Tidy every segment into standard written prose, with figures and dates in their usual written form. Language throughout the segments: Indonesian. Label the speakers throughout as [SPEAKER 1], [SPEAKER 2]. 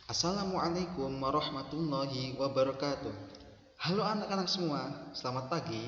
[SPEAKER 1] Assalamualaikum warahmatullahi wabarakatuh. Halo anak-anak semua, selamat pagi.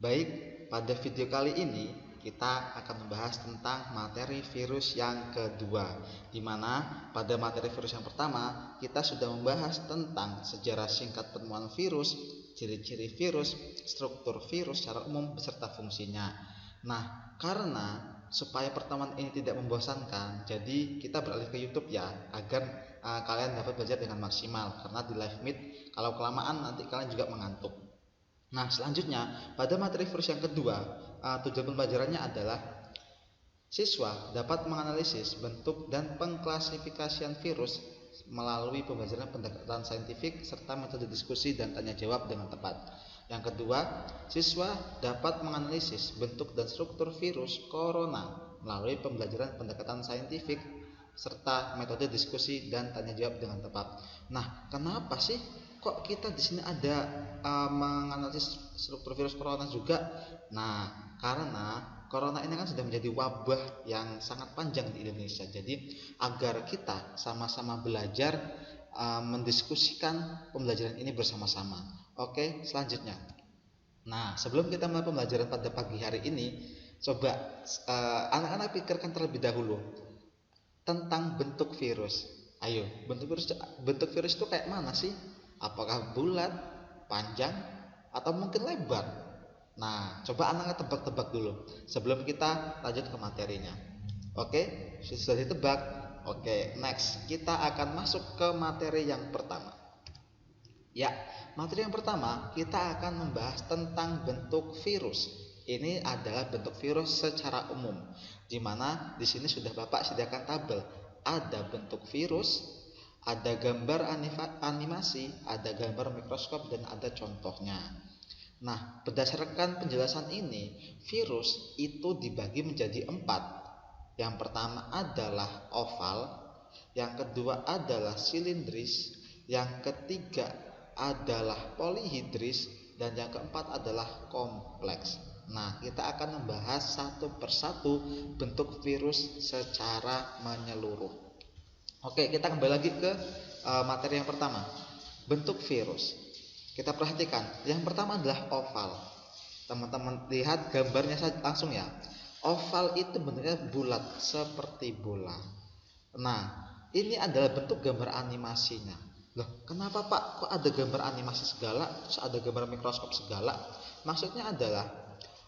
[SPEAKER 1] Baik, pada video kali ini kita akan membahas tentang materi virus yang kedua, di mana pada materi virus yang pertama kita sudah membahas tentang sejarah singkat penemuan virus, ciri-ciri virus, struktur virus secara umum beserta fungsinya. Nah, karena supaya pertemuan ini tidak membosankan, jadi kita beralih ke YouTube ya, agar kalian dapat belajar dengan maksimal. Karena di live meet kalau kelamaan nanti kalian juga mengantuk. Nah, selanjutnya pada materi virus yang kedua, tujuan pembelajarannya adalah siswa dapat menganalisis bentuk dan pengklasifikasian virus melalui pembelajaran pendekatan saintifik serta metode diskusi dan tanya jawab dengan tepat. Yang kedua, siswa dapat menganalisis bentuk dan struktur virus corona melalui pembelajaran pendekatan saintifik serta metode diskusi dan tanya jawab dengan tepat. Nah, kenapa sih kok kita di sini ada menganalisis struktur virus corona juga? Nah, karena corona ini kan sudah menjadi wabah yang sangat panjang di Indonesia. Jadi, agar kita sama-sama belajar mendiskusikan pembelajaran ini bersama-sama. Oke, selanjutnya. Nah, sebelum kita mulai pembelajaran pada pagi hari ini, coba anak-anak pikirkan terlebih dahulu tentang bentuk virus. Ayo, bentuk virus itu kayak mana sih? Apakah bulat, panjang, atau mungkin lebar? Nah, coba anak-anak tebak-tebak dulu sebelum kita lanjut ke materinya. Oke, sudah ditebak? Oke, next kita akan masuk ke materi yang pertama. Ya, materi yang pertama kita akan membahas tentang bentuk virus. Ini adalah bentuk virus secara umum, di mana di sini sudah Bapak sediakan tabel. Ada bentuk virus, ada gambar animasi, ada gambar mikroskop, dan ada contohnya. Nah, berdasarkan penjelasan ini, virus itu dibagi menjadi 4. Yang pertama adalah oval, yang kedua adalah silindris, yang ketiga adalah polihidris, dan yang keempat adalah kompleks. Nah, kita akan membahas satu persatu bentuk virus secara menyeluruh. Oke, kita kembali lagi ke materi yang pertama, bentuk virus. Kita perhatikan, yang pertama adalah oval. Teman-teman lihat gambarnya saja langsung ya. Oval itu bentuknya bulat seperti bola. Nah, ini adalah bentuk gambar animasinya. Loh, kenapa Pak? Kok ada gambar animasi segala, terus ada gambar mikroskop segala? Maksudnya adalah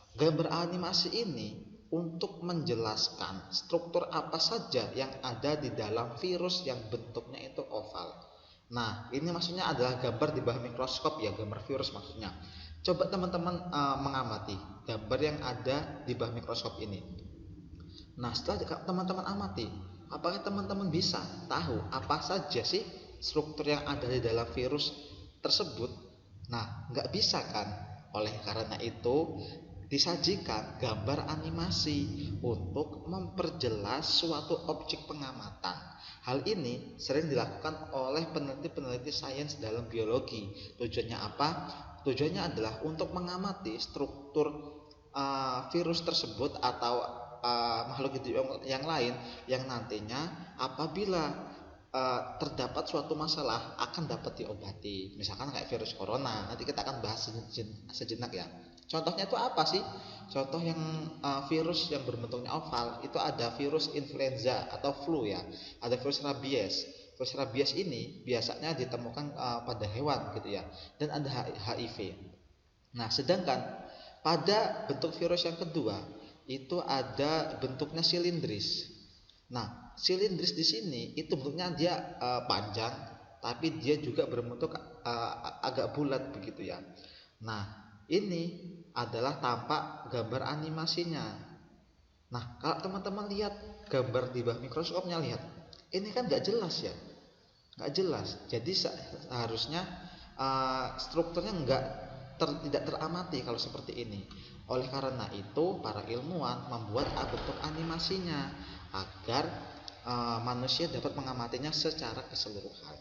[SPEAKER 1] gambar animasi ini untuk menjelaskan struktur apa saja yang ada di dalam virus yang bentuknya itu oval. Nah, ini maksudnya adalah gambar di bawah mikroskop ya, gambar virus maksudnya. Coba teman-teman mengamati gambar yang ada di bawah mikroskop ini. Nah, setelah teman-teman amati, apakah teman-teman bisa tahu apa saja sih struktur yang ada di dalam virus tersebut? Nah, nggak bisa kan? Oleh karena itu, disajikan gambar animasi untuk memperjelas suatu objek pengamatan. Hal ini sering dilakukan oleh peneliti-peneliti sains dalam biologi. Tujuannya apa? Tujuannya adalah untuk mengamati struktur virus tersebut atau makhluk hidup yang lain yang nantinya apabila terdapat suatu masalah akan dapat diobati. Misalkan kayak virus corona, nanti kita akan bahas sejenak ya. Contohnya itu apa sih? Contoh yang virus yang berbentuknya oval itu ada virus influenza atau flu ya. Ada virus rabies. Virus rabies ini biasanya ditemukan pada hewan gitu ya. Dan ada HIV. Nah, sedangkan pada bentuk virus yang kedua itu ada bentuknya silindris. Nah, silindris di sini itu bentuknya dia panjang, tapi dia juga berbentuk agak bulat begitu ya. Nah, ini adalah tampak gambar animasinya. Nah, kalau teman-teman lihat gambar di bawah mikroskopnya, lihat ini kan nggak jelas ya, nggak jelas. Jadi seharusnya strukturnya tidak teramati kalau seperti ini. Oleh karena itu, para ilmuwan membuat bentuk animasinya agar manusia dapat mengamatinya secara keseluruhan.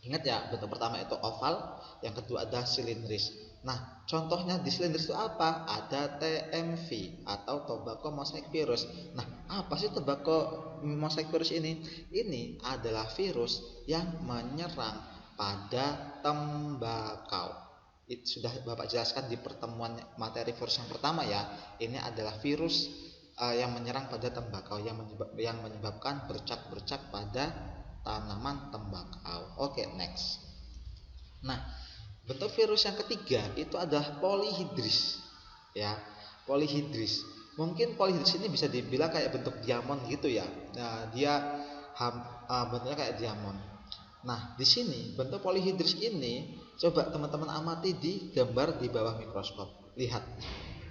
[SPEAKER 1] Ingat ya, bentuk pertama itu oval, yang kedua adalah silindris. Nah, contohnya di Slendris itu apa? Ada TMV atau tobacco mosaic virus. Nah, apa sih tobacco mosaic virus ini? Ini adalah virus yang menyerang pada tembakau. Itu sudah Bapak jelaskan di pertemuan materi virus yang pertama ya. Ini adalah virus yang menyerang pada tembakau, yang menyebabkan bercak-bercak pada tanaman tembakau. Oke, next. Nah, bentuk virus yang ketiga itu adalah polihidris. Ya, polihidris. Mungkin polihidris ini bisa dibilang kayak bentuk diamond gitu ya. Nah, dia bentuknya kayak diamond. Nah, di sini bentuk polihidris ini coba teman-teman amati di gambar di bawah mikroskop. Lihat,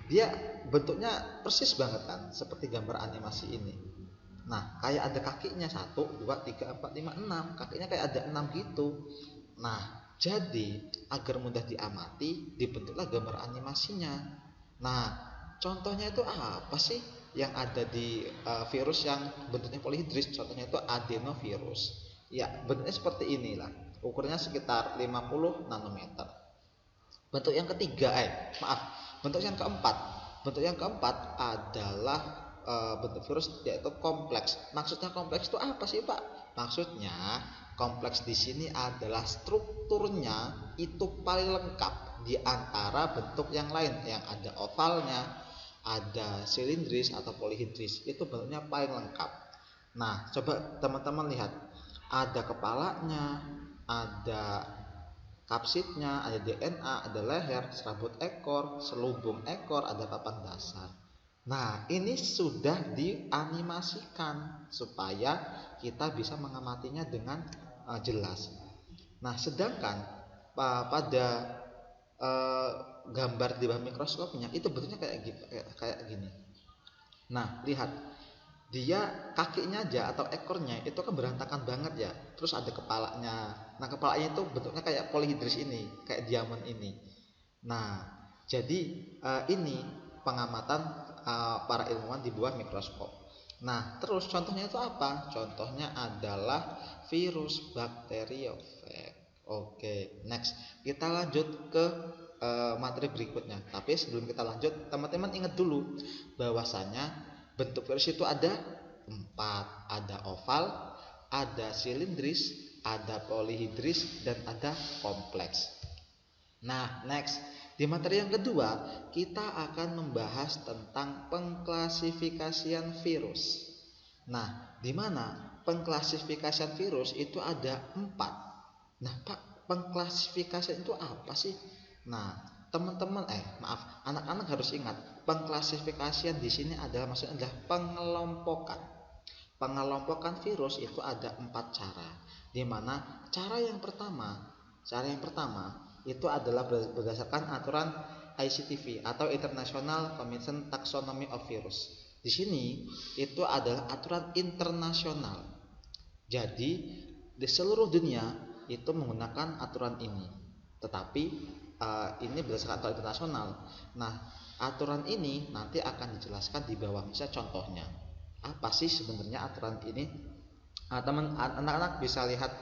[SPEAKER 1] dia bentuknya persis banget kan, seperti gambar animasi ini. Nah, kayak ada kakinya 1, 2, 3, 4, 5, 6. Kakinya kayak ada 6 gitu. Nah, jadi agar mudah diamati, dibentuklah gambar animasinya. Nah, contohnya itu apa sih yang ada di virus yang bentuknya polihidris? Contohnya itu adenovirus. Ya, bentuknya seperti inilah. Ukurannya sekitar 50 nanometer. Bentuk yang ketiga, bentuk yang keempat. Bentuk yang keempat adalah bentuk virus yaitu kompleks. Maksudnya kompleks itu apa sih, Pak? Maksudnya kompleks di sini adalah strukturnya itu paling lengkap di antara bentuk yang lain, yang ada ovalnya, ada silindris atau polihidris. Itu bentuknya paling lengkap. Nah, coba teman-teman lihat. Ada kepalanya, ada kapsidnya, ada DNA, ada leher, serabut ekor, selubung ekor, ada papan dasar. Nah, ini sudah dianimasikan supaya kita bisa mengamatinya dengan jelas. Nah, sedangkan pada gambar di bawah mikroskopnya itu bentuknya kayak gini. Nah, lihat, dia kakinya aja atau ekornya itu kan berantakan banget ya. Terus ada kepalanya. Nah, kepalanya itu bentuknya kayak polihidris ini, kayak diamond ini. Nah, jadi ini pengamatan para ilmuwan di bawah mikroskop. Nah, terus contohnya itu apa? Contohnya adalah virus bakteriofag. Oke, next. Kita lanjut ke materi berikutnya. Tapi sebelum kita lanjut, teman-teman ingat dulu bahwasanya bentuk virus itu ada 4. Ada oval, ada silindris, ada polihidris, dan ada kompleks. Nah, next. Di materi yang kedua, kita akan membahas tentang pengklasifikasian virus. Nah, di mana pengklasifikasian virus itu ada 4. Nah, Pak, pengklasifikasian itu apa sih? Nah, teman-teman, anak-anak harus ingat, pengklasifikasian di sini maksudnya adalah pengelompokan. Pengelompokan virus itu ada 4 cara. Di mana cara yang pertama itu adalah berdasarkan aturan ICTV atau International Convention Taxonomy of Virus. Di sini itu adalah aturan internasional. Jadi di seluruh dunia itu menggunakan aturan ini. Tetapi ini berdasarkan aturan internasional. Nah, aturan ini nanti akan dijelaskan di bawah. Misalnya contohnya, apa sih sebenarnya aturan ini? Anak-anak bisa lihat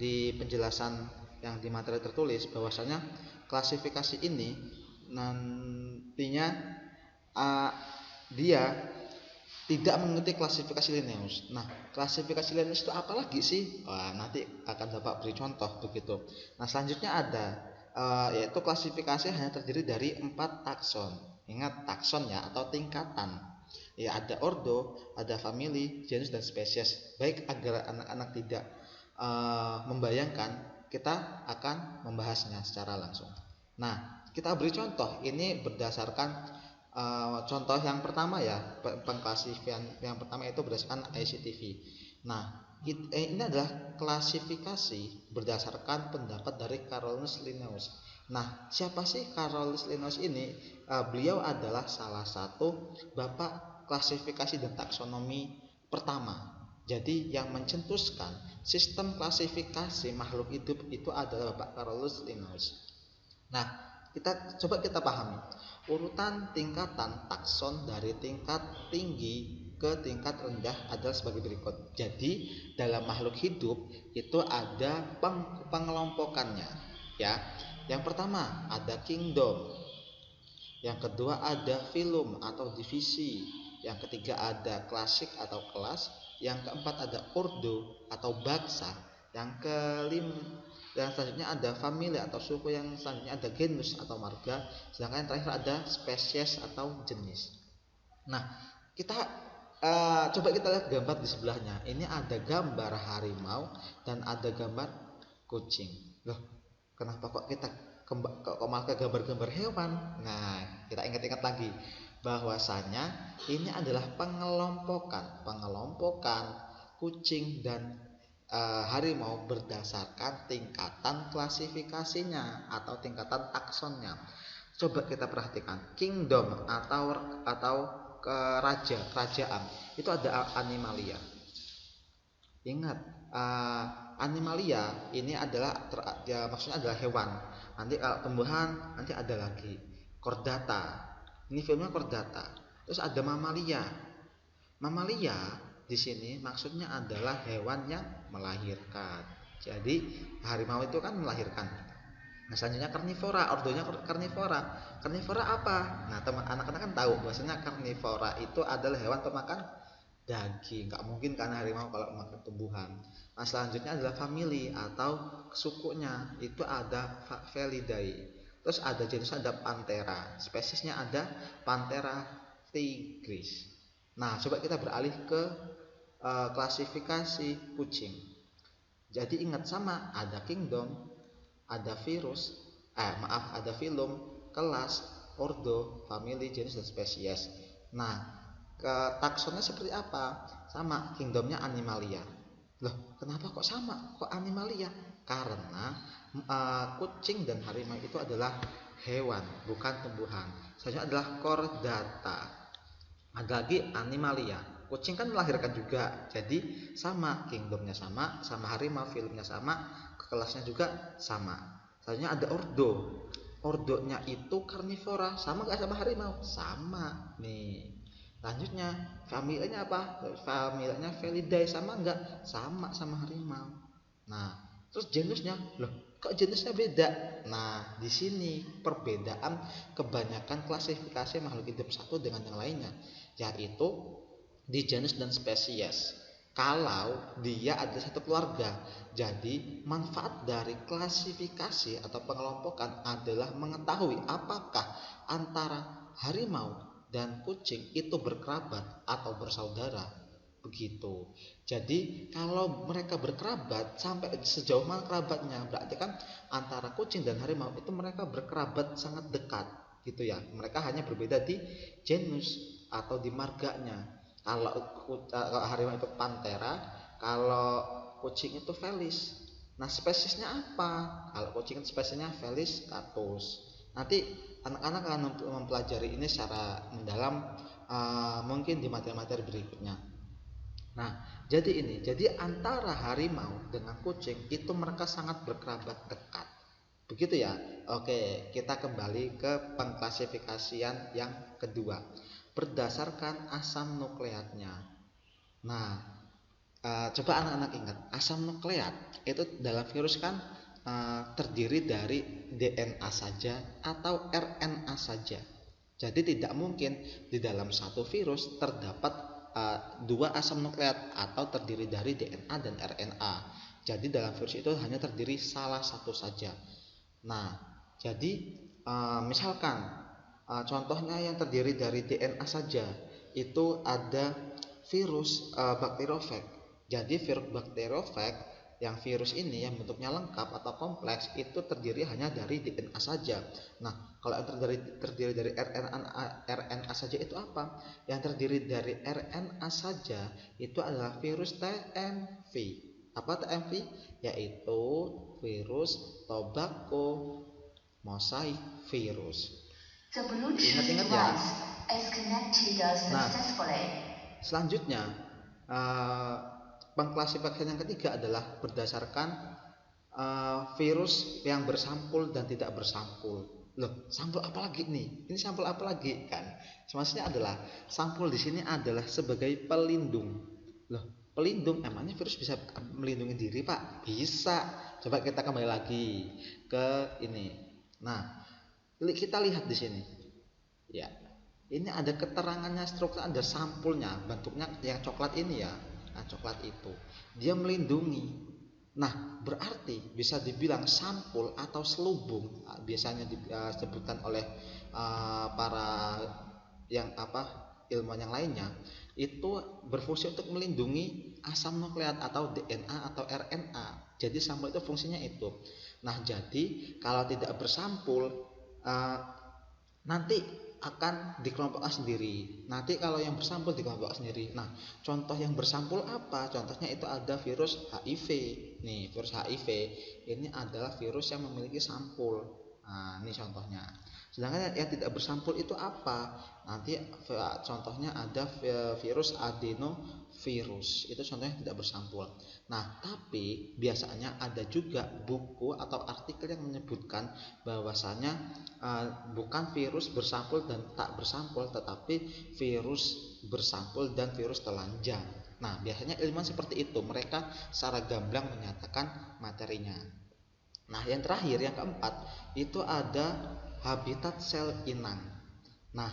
[SPEAKER 1] di penjelasan yang di materi tertulis bahwasanya klasifikasi ini nantinya dia tidak mengikuti klasifikasi Linnaeus. Nah, klasifikasi Linnaeus itu apa lagi sih? Nanti akan Bapak beri contoh begitu. Nah, selanjutnya ada yaitu klasifikasi hanya terdiri dari 4 takson. Ingat, takson ya, atau tingkatan. Ya, ada ordo, ada famili, genus, dan spesies. Baik, agar anak-anak tidak membayangkan, kita akan membahasnya secara langsung. Nah, kita beri contoh. Ini berdasarkan contoh yang pertama ya, pengklasifikasian yang pertama itu berdasarkan ICTV. Nah, ini adalah klasifikasi berdasarkan pendapat dari Carolus Linnaeus. Nah, siapa sih Carolus Linnaeus ini? Beliau adalah salah satu bapak klasifikasi dan taksonomi pertama. Jadi yang mencetuskan sistem klasifikasi makhluk hidup itu adalah Bapak Carolus Linnaeus. Nah, kita pahami urutan tingkatan takson dari tingkat tinggi ke tingkat rendah adalah sebagai berikut. Jadi dalam makhluk hidup itu ada pengelompokannya, ya. Yang pertama ada kingdom, yang kedua ada filum atau divisi, yang ketiga ada klasik atau kelas, yang keempat ada ordo atau bangsa, yang kelima dan selanjutnya ada famili atau suku, yang selanjutnya ada genus atau marga, sedangkan yang terakhir ada spesies atau jenis. Nah, kita coba kita lihat gambar di sebelahnya. Ini ada gambar harimau dan ada gambar kucing. Loh, kenapa kok kita kok malah ke gambar-gambar hewan? Nah, kita ingat-ingat lagi bahwasanya ini adalah pengelompokan kucing dan harimau berdasarkan tingkatan klasifikasinya atau tingkatan taksonnya. Coba kita perhatikan kingdom atau kerajaan itu ada animalia. Ingat, animalia ini adalah maksudnya adalah hewan. Nanti kalau tumbuhan nanti ada lagi chordata. Ini filmnya chordata. Terus ada mamalia. Mamalia di sini maksudnya adalah hewan yang melahirkan. Jadi harimau itu kan melahirkan. Nah, selanjutnya karnivora, ordonya karnivora. Karnivora apa? Nah, teman anak-anak kan tahu bahwasanya karnivora itu adalah hewan pemakan daging. Nggak mungkin kan harimau kalau makan tumbuhan. Nah, selanjutnya adalah famili atau sukunya, itu ada Felidae. Terus ada jenis ada Panthera, spesiesnya ada Panthera tigris. Nah, coba kita beralih ke klasifikasi kucing. Jadi ingat sama, ada kingdom, ada ada filum, kelas, ordo, famili, jenis dan spesies. Nah, ke taksonnya seperti apa? Sama, kingdomnya animalia. Loh, kenapa kok sama? Kok animalia? Karena kucing dan harimau itu adalah hewan, bukan tumbuhan. Selanjutnya adalah chordata. Ada lagi animalia. Kucing kan melahirkan juga, jadi sama, kingdomnya sama, sama harimau, filmnya sama, kelasnya juga sama. Selanjutnya ada ordo. Ordonya itu karnivora, sama nggak sama harimau? Sama nih. Lanjutnya familianya apa? Familianya Felidae, sama nggak? Sama harimau. Nah, terus genusnya, loh kok jenisnya beda? Nah, di sini perbedaan kebanyakan klasifikasi makhluk hidup satu dengan yang lainnya, yaitu di jenis dan spesies. Kalau dia ada satu keluarga, jadi manfaat dari klasifikasi atau pengelompokan adalah mengetahui apakah antara harimau dan kucing itu berkerabat atau bersaudara. Begitu. Jadi kalau mereka berkerabat sampai sejauh mana kerabatnya, berarti kan antara kucing dan harimau itu mereka berkerabat sangat dekat gitu ya. Mereka hanya berbeda di genus atau di marganya. Kalau harimau itu Panthera, kalau kucing itu Felis. Nah, spesiesnya apa? Kalau kucing itu spesiesnya Felis catus. Nanti anak-anak akan mempelajari ini secara mendalam, mungkin di materi-materi berikutnya. Nah, jadi antara harimau dengan kucing itu mereka sangat berkerabat dekat. Begitu ya. Oke, kita kembali ke pengklasifikasian yang kedua. Berdasarkan asam nukleatnya. Nah, coba anak-anak ingat, asam nukleat itu dalam virus kan terdiri dari DNA saja atau RNA saja. Jadi tidak mungkin di dalam satu virus terdapat dua asam nukleat atau terdiri dari DNA dan RNA. Jadi dalam virus itu hanya terdiri salah satu saja. Nah, jadi misalkan contohnya yang terdiri dari DNA saja itu ada virus bakteriofag. Jadi virus bakteriofag yang virus ini yang bentuknya lengkap atau kompleks itu terdiri hanya dari DNA saja. Nah, kalau yang terdiri dari RNA saja itu apa? Yang terdiri dari RNA saja itu adalah virus TMV. Apa TMV? Yaitu virus tobacco mosaic virus. Ingat-ingat ya. Nah, selanjutnya pengklasifikasian yang ketiga adalah berdasarkan virus yang bersampul dan tidak bersampul. Loh, sampul apa lagi nih? Ini sampul apa lagi kan? Maksudnya adalah sampul di sini adalah sebagai pelindung. Loh, pelindung, emangnya virus bisa melindungi diri, Pak? Bisa. Coba kita kembali lagi ke ini. Nah, kita lihat di sini. Ya, ini ada keterangannya, struktur, ada sampulnya, bentuknya yang coklat ini ya. Nah, coklat itu dia melindungi. Nah, berarti bisa dibilang sampul atau selubung, biasanya disebutkan oleh para yang ilmuwan yang lainnya, itu berfungsi untuk melindungi asam nukleat atau DNA atau RNA. Jadi sampul itu fungsinya itu. Nah, jadi kalau tidak bersampul, uh, nanti akan dikelompokkan sendiri. Nanti kalau yang bersampul dikelompokkan sendiri. Nah, contoh yang bersampul apa? Contohnya itu ada virus HIV. Nih, virus HIV ini adalah virus yang memiliki sampul. Nah, ini contohnya. Sedangkan yang tidak bersampul itu apa? Nanti contohnya ada virus adenovirus. Itu contohnya tidak bersampul. Nah, tapi biasanya ada juga buku atau artikel yang menyebutkan bahwasanya bukan virus bersampul dan tak bersampul, tetapi virus bersampul dan virus telanjang. Nah, biasanya ilmuwan seperti itu, mereka secara gamblang menyatakan materinya. Nah, yang terakhir, yang keempat, itu ada habitat sel inang. Nah,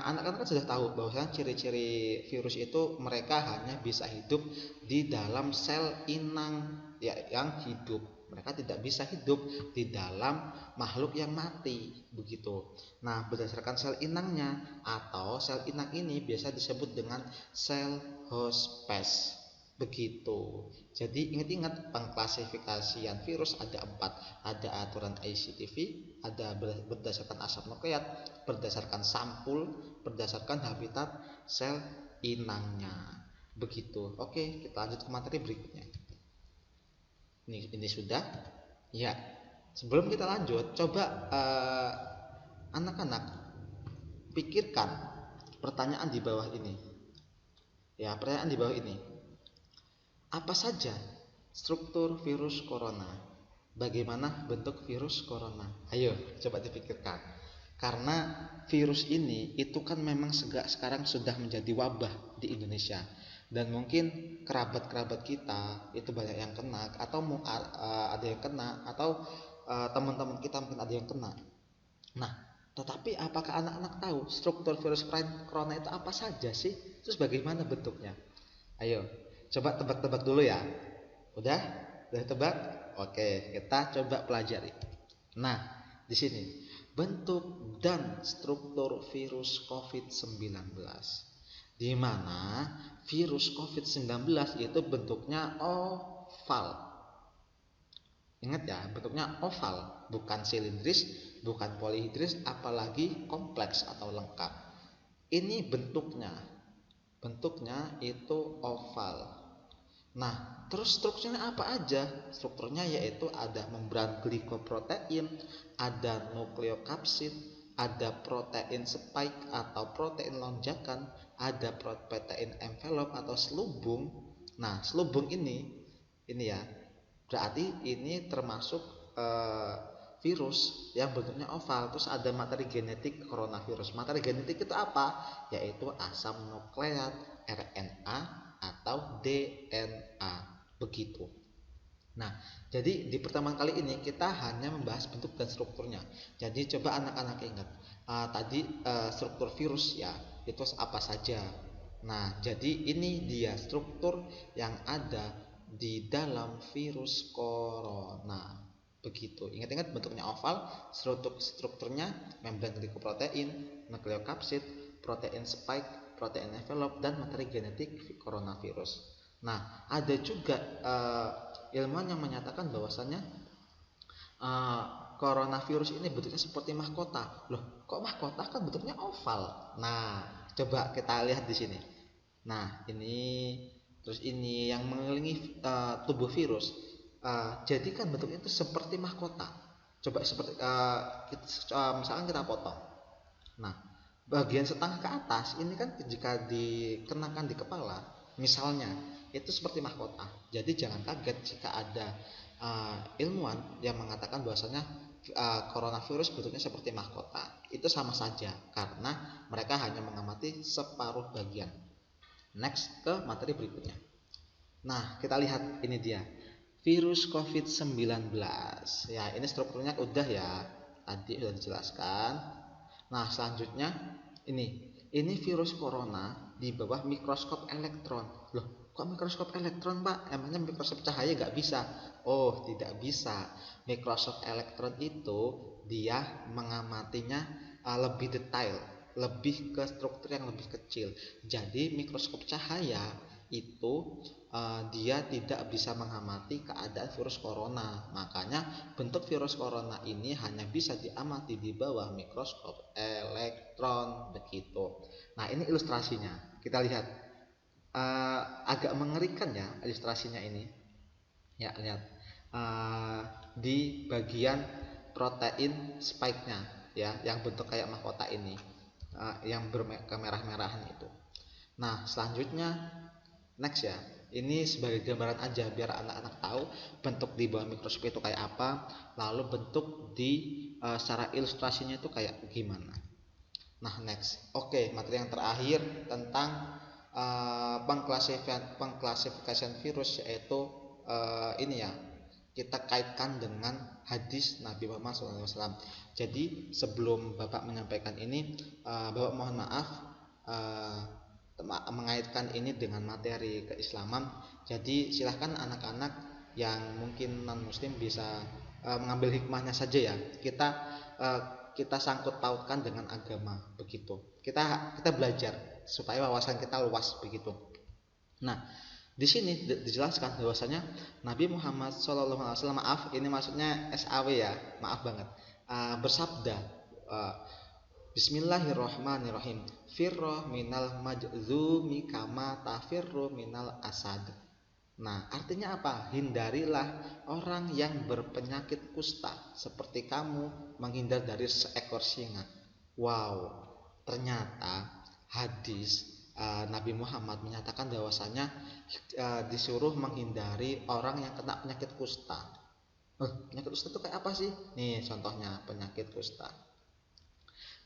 [SPEAKER 1] anak-anak kan sudah tahu bahwa ciri-ciri virus itu mereka hanya bisa hidup di dalam sel inang ya, yang hidup. Mereka tidak bisa hidup di dalam makhluk yang mati, begitu. Nah, berdasarkan sel inangnya, atau sel inang ini biasa disebut dengan sel hospes, begitu. Jadi ingat-ingat, pengklasifikasian virus ada 4. Ada aturan ICTV, ada berdasarkan asam nukleat, berdasarkan sampul, berdasarkan habitat sel inangnya, begitu. Oke, kita lanjut ke materi berikutnya. Ini sudah ya. Sebelum kita lanjut, coba anak-anak pikirkan pertanyaan di bawah ini. Ya, pertanyaan di bawah ini. Apa saja struktur virus corona? Bagaimana bentuk virus corona? Ayo coba dipikirkan. Karena virus ini itu kan memang sekarang sudah menjadi wabah di Indonesia, dan mungkin kerabat-kerabat kita itu banyak yang kena, atau ada yang kena, atau teman-teman kita mungkin ada yang kena. Nah, tetapi apakah anak-anak tahu struktur virus corona itu apa saja sih? Terus bagaimana bentuknya? Ayo, coba tebak-tebak dulu ya. Udah? Udah tebak? Oke, kita coba pelajari. Nah, di sini bentuk dan struktur virus COVID-19. Di mana virus COVID-19 itu bentuknya oval. Ingat ya, bentuknya oval, bukan silindris, bukan polihidris, apalagi kompleks atau lengkap. Ini bentuknya. Bentuknya itu oval. Nah, terus strukturnya apa aja? Strukturnya yaitu ada membran glikoprotein, ada nukleokapsid, ada protein spike atau protein lonjakan, ada protein envelope atau selubung. Nah, selubung ini ya, berarti ini termasuk virus yang bentuknya oval. Terus ada materi genetik coronavirus. Materi genetik itu apa? Yaitu asam nukleat, RNA atau DNA, begitu. Nah, jadi di pertemuan kali ini kita hanya membahas bentuk dan strukturnya. Jadi coba anak-anak ingat tadi struktur virus ya, itu apa saja. Nah, jadi ini dia struktur yang ada di dalam virus corona, begitu. Ingat-ingat, bentuknya oval, strukturnya membran glikoprotein, nukleokapsid, protein spike, protein envelope, dan materi genetik coronavirus. Nah, ada juga ilmuwan yang menyatakan bahwasannya coronavirus ini bentuknya seperti mahkota. Loh, kok mahkota, kan bentuknya oval. Nah, coba kita lihat di sini. Nah, ini terus ini yang mengelilingi tubuh virus. Jadi kan bentuknya itu seperti mahkota. Coba seperti misalkan kita potong. Nah, bagian setengah ke atas ini kan jika dikenakan di kepala, misalnya, itu seperti mahkota. Jadi jangan kaget jika ada ilmuwan yang mengatakan bahwasanya coronavirus bentuknya seperti mahkota. Itu sama saja karena mereka hanya mengamati separuh bagian. Next ke materi berikutnya. Nah, kita lihat ini dia. Virus COVID-19. Ya, ini strukturnya udah ya. tadi sudah dijelaskan. Nah, selanjutnya ini virus corona di bawah mikroskop elektron. Loh, kok mikroskop elektron, Pak? Emangnya mikroskop cahaya nggak bisa? Oh, tidak bisa. Mikroskop elektron itu dia mengamatinya lebih detail, lebih ke struktur yang lebih kecil. Jadi mikroskop cahaya itu dia tidak bisa mengamati keadaan virus corona. Makanya bentuk virus corona ini hanya bisa diamati di bawah mikroskop elektron begitu. Nah, ini ilustrasinya. Kita lihat agak mengerikan ya ilustrasinya ini. Ya, lihat di bagian protein spike-nya ya, yang bentuk kayak mahkota ini, yang berkemerah-merahan itu. Nah, selanjutnya next ya. Ini sebagai gambaran aja biar anak-anak tahu bentuk di bawah mikroskop itu kayak apa, lalu bentuk di secara ilustrasinya itu kayak gimana. Nah, next. Oke, materi yang terakhir tentang pengklasifikasian virus, yaitu ini ya, kita kaitkan dengan hadis Nabi Muhammad SAW. Jadi sebelum Bapak menyampaikan ini, Bapak mohon maaf mengaitkan ini dengan materi keislaman. Jadi silahkan anak-anak yang mungkin non muslim bisa mengambil hikmahnya saja ya. Kita sangkut pautkan dengan agama begitu. Kita belajar supaya wawasan kita luas begitu. Nah, di sini dijelaskan bahwasanya Nabi Muhammad SAW, maaf ini maksudnya SAW ya, maaf banget, bersabda, Bismillahirrohmanirrohim, firroh minal majzumi kama tafirru minal asad. Nah, artinya apa? Hindarilah orang yang berpenyakit kusta seperti kamu menghindar dari seekor singa. Wow, ternyata hadis Nabi Muhammad menyatakan bahwasanya disuruh menghindari orang yang kena penyakit kusta. Penyakit kusta itu kayak apa sih? Nih contohnya penyakit kusta.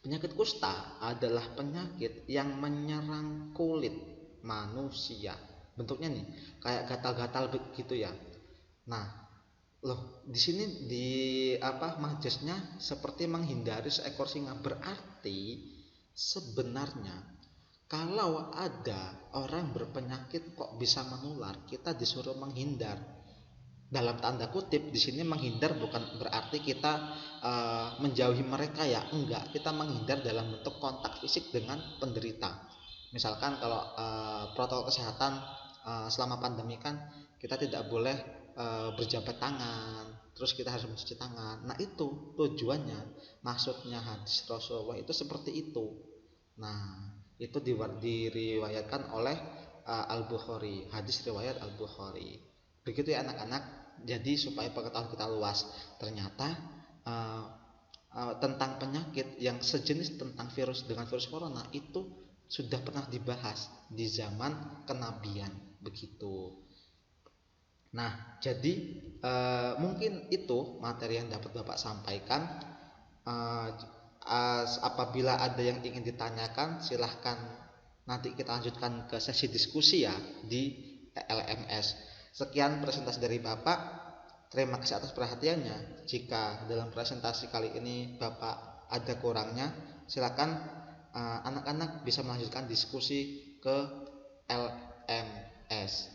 [SPEAKER 1] Penyakit kusta adalah penyakit yang menyerang kulit manusia. Bentuknya nih kayak gatal-gatal begitu ya. Nah, loh di sini di majasnya seperti menghindari seekor singa. Berarti sebenarnya kalau ada orang berpenyakit kok bisa menular, kita disuruh menghindar. Dalam tanda kutip di sini menghindar bukan berarti kita menjauhi mereka ya, enggak. Kita menghindar dalam bentuk kontak fisik dengan penderita. Misalkan kalau protokol kesehatan selama pandemi kan kita tidak boleh berjabat tangan, terus kita harus mencuci tangan. Nah, itu tujuannya, maksudnya hadis Rasulullah itu seperti itu. Nah, itu diriwayatkan oleh Al-Bukhari, hadis riwayat Al-Bukhari. Begitu ya anak-anak. Jadi supaya pengetahuan kita luas, ternyata tentang penyakit yang sejenis tentang virus dengan virus corona itu sudah pernah dibahas di zaman kenabian begitu. Nah, jadi mungkin itu materi yang dapat Bapak sampaikan. Apabila ada yang ingin ditanyakan, silahkan nanti kita lanjutkan ke sesi diskusi ya di LMS. Sekian presentasi dari Bapak. Terima kasih atas perhatiannya. Jika dalam presentasi kali ini Bapak ada kurangnya, silakan anak-anak bisa melanjutkan diskusi ke LMS.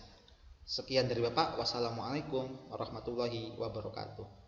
[SPEAKER 1] Sekian dari Bapak. Wassalamualaikum warahmatullahi wabarakatuh.